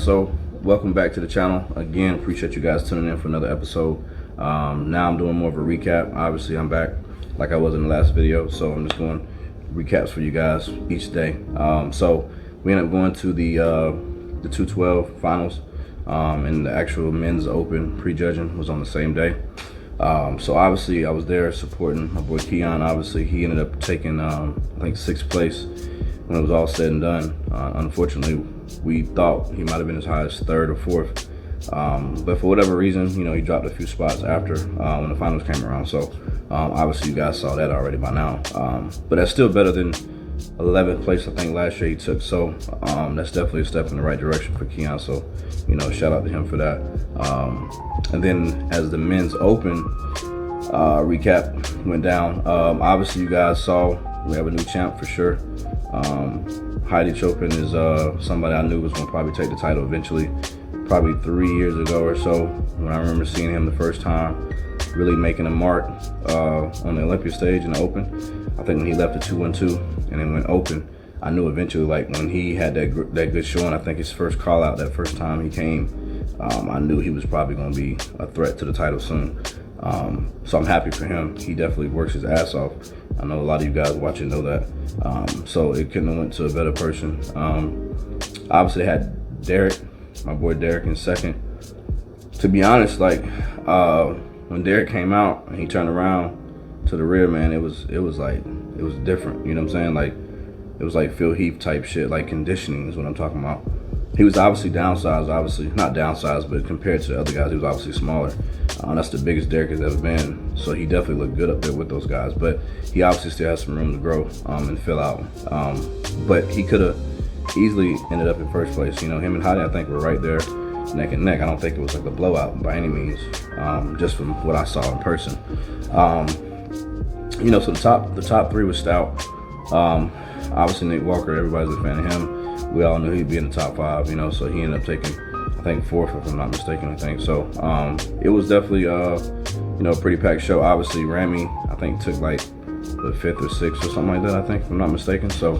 so welcome back to the channel. Again, appreciate you guys tuning in for another episode. Now I'm doing more of a recap. Obviously, I'm back like I was in the last video, so I'm just doing recaps for you guys each day. So we ended up going to the 212 finals, and the actual men's open pre-judging was on the same day. So obviously I was there supporting my boy Keon. Obviously he ended up taking I think 6th place when it was all said and done. Unfortunately, we thought he might have been as high as 3rd or 4th, but for whatever reason, you know, he dropped a few spots after when the finals came around. So obviously you guys saw that already by now, but that's still better than 11th place I think last year he took. So that's definitely a step in the right direction for Keon, so you know, shout out to him for that. And then as the men's open recap went down, obviously you guys saw we have a new champ for sure. Heidi Chopin is somebody I knew was going to probably take the title eventually, probably 3 years ago or so, when I remember seeing him the first time really making a mark on the Olympia stage in the open. I think when he left the 212 and then went open, I knew eventually, like when he had that good showing, I think his first call out that first time he came, I knew he was probably going to be a threat to the title soon. So I'm happy for him. He definitely works his ass off. I know a lot of you guys watching know that. So it couldn't have went to a better person. Obviously had Derek, my boy Derek, in 2nd. To be honest, like when Derek came out and he turned around to the rear, man, it was different. You know what I'm saying? Like it was like Phil Heath type shit, like conditioning is what I'm talking about. He was obviously downsized, obviously not downsized, but compared to the other guys, he was obviously smaller. That's the biggest Derek has ever been, so he definitely looked good up there with those guys. But he obviously still has some room to grow and fill out. But he could have easily ended up in 1st place. You know, him and Heidi, I think, were right there, neck and neck. I don't think it was like a blowout by any means, just from what I saw in person. You know, so the top 3 was stout. Obviously Nick Walker, everybody's a fan of him. We all knew he'd be in the top 5, you know, so he ended up taking, I think, 4th, if I'm not mistaken, I think. So it was definitely, you know, a pretty packed show. Obviously Ramy, I think, took like the 5th or 6th or something like that, I think, if I'm not mistaken. So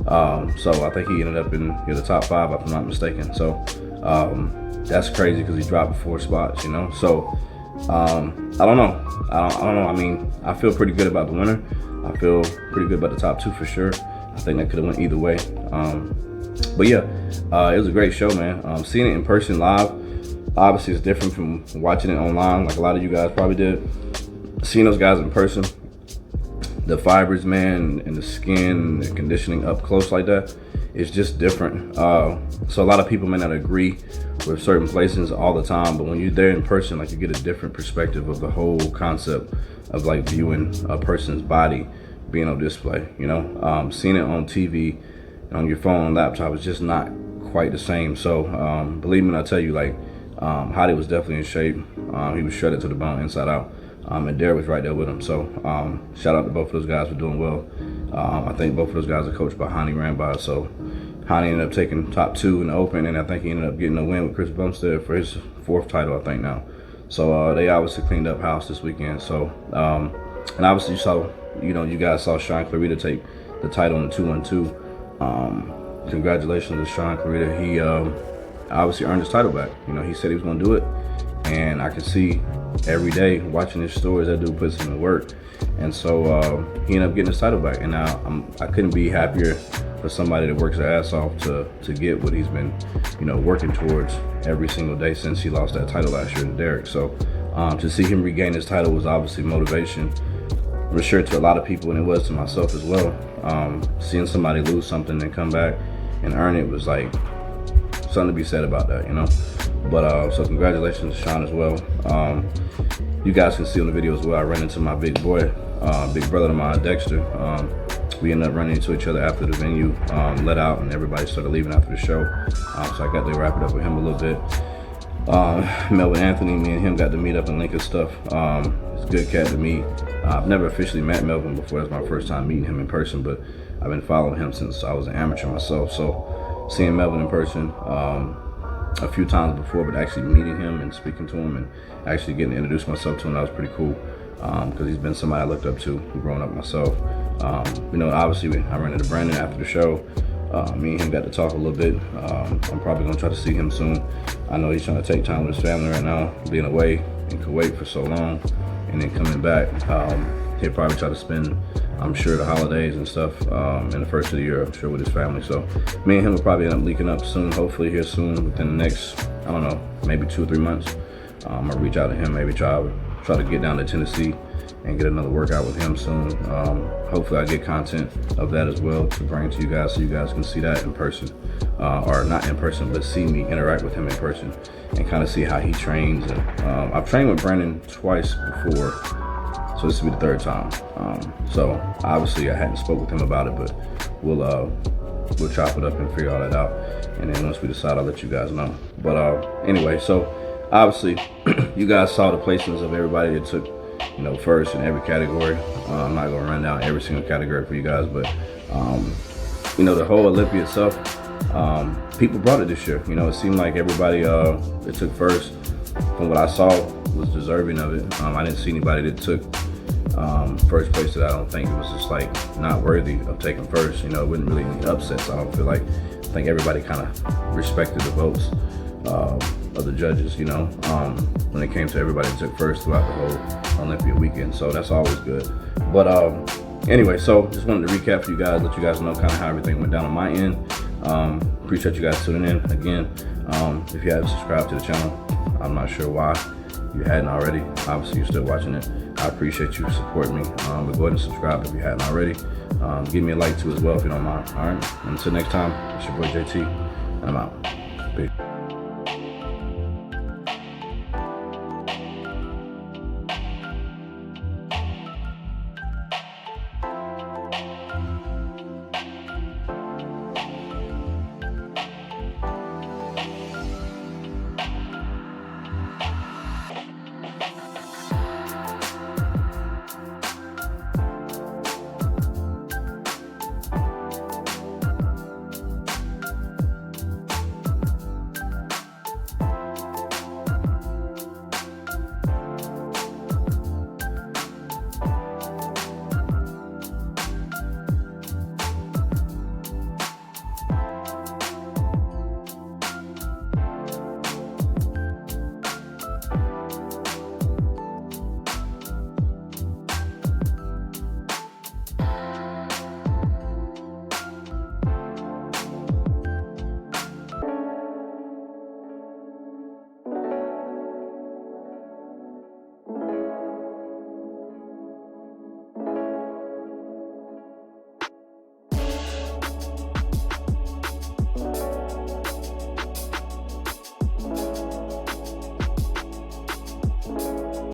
I think he ended up in the top 5, if I'm not mistaken. So that's crazy because he dropped 4 spots, you know. So I don't know. I don't know. I mean, I feel pretty good about the winner. I feel pretty good about the top 2 for sure. I think that could have went either way. But yeah, it was a great show, man. Seeing it in person live, obviously it's different from watching it online, like a lot of you guys probably did. Seeing those guys in person, the fibers, man, and the skin, the conditioning up close like that, it's just different. So a lot of people may not agree with certain places all the time, but when you're there in person, like, you get a different perspective of the whole concept of like viewing a person's body being on display, you know. Seeing it on TV and on your phone and laptop is just not quite the same. So believe me when I tell you, like, Heidi was definitely in shape. He was shredded to the bone inside out, and Derek was right there with him. So shout out to both of those guys for doing well. I think both of those guys are coached by Hani Rambar. So Hani ended up taking top 2 in the open, and I think he ended up getting a win with Chris Bumstead for his 4th title, I think, now. So they obviously cleaned up house this weekend. So and obviously you saw, you know, you guys saw Sean Clarita take the title in the 212. Congratulations to Sean Clarita. He obviously earned his title back. You know, he said he was going to do it, and I can see every day watching his stories, that dude puts in the work. And so he ended up getting his title back, and now I couldn't be happier for somebody that works their ass off to get what he's been, you know, working towards every single day since he lost that title last year to Derek. So to see him regain his title was obviously motivation, I'm sure, to a lot of people, and it was to myself as well. Seeing somebody lose something and come back and earn it was like something to be said about that, you know. But so congratulations to Sean as well. You guys can see on the video as well, I ran into my big boy, big brother of mine, Dexter. We ended up running into each other after the venue let out, and everybody started leaving after the show. So I got to wrap it up with him a little bit. Melvin Anthony, me and him got to meet up and link his stuff. He's a good cat to meet. I've never officially met Melvin before. That's my first time meeting him in person, but I've been following him since I was an amateur myself. So seeing Melvin in person a few times before, but actually meeting him and speaking to him and actually getting to introduce myself to him, that was pretty cool, because he's been somebody I looked up to growing up myself. You know, obviously I ran into Brandon after the show. Me and him got to talk a little bit. I'm probably gonna try to see him soon. I know he's trying to take time with his family right now, being away in Kuwait for so long, and then coming back. He'll probably try to spend, I'm sure, the holidays and stuff in the first of the year, I'm sure, with his family. So me and him will probably end up linking up soon, hopefully here soon, within the next, I don't know, maybe 2 or 3 months. I'm gonna reach out to him, maybe try to get down to Tennessee and get another workout with him soon. Hopefully I get content of that as well to bring to you guys so you guys can see that in person. Or not in person, but see me interact with him in person and kind of see how he trains. And I've trained with Brandon twice before, so this will be the 3rd time. So obviously I hadn't spoke with him about it, but we'll chop it up and figure all that out. And then once we decide, I'll let you guys know. But anyway, so obviously you guys saw the placements of everybody that took, you know, first in every category. I'm not gonna run down every single category for you guys, but you know, the whole Olympia itself, people brought it this year. You know, it seemed like everybody that took first, from what I saw, was deserving of it. I didn't see anybody that took first place that I don't think it was just like not worthy of taking first. You know, it wasn't really any upsets. I don't feel like. I think everybody kind of respected the votes of the judges, you know, when it came to everybody that took first throughout the whole Olympia weekend. So that's always good. But anyway, so just wanted to recap for you guys, let you guys know kind of how everything went down on my end. Appreciate you guys tuning in again. If you haven't subscribed to the channel, I'm not sure why you hadn't already. Obviously you're still watching it. I appreciate you supporting me. But go ahead and subscribe if you hadn't already. Give me a like too as well if you don't mind. All right, until next time, it's your boy JT, and I'm out.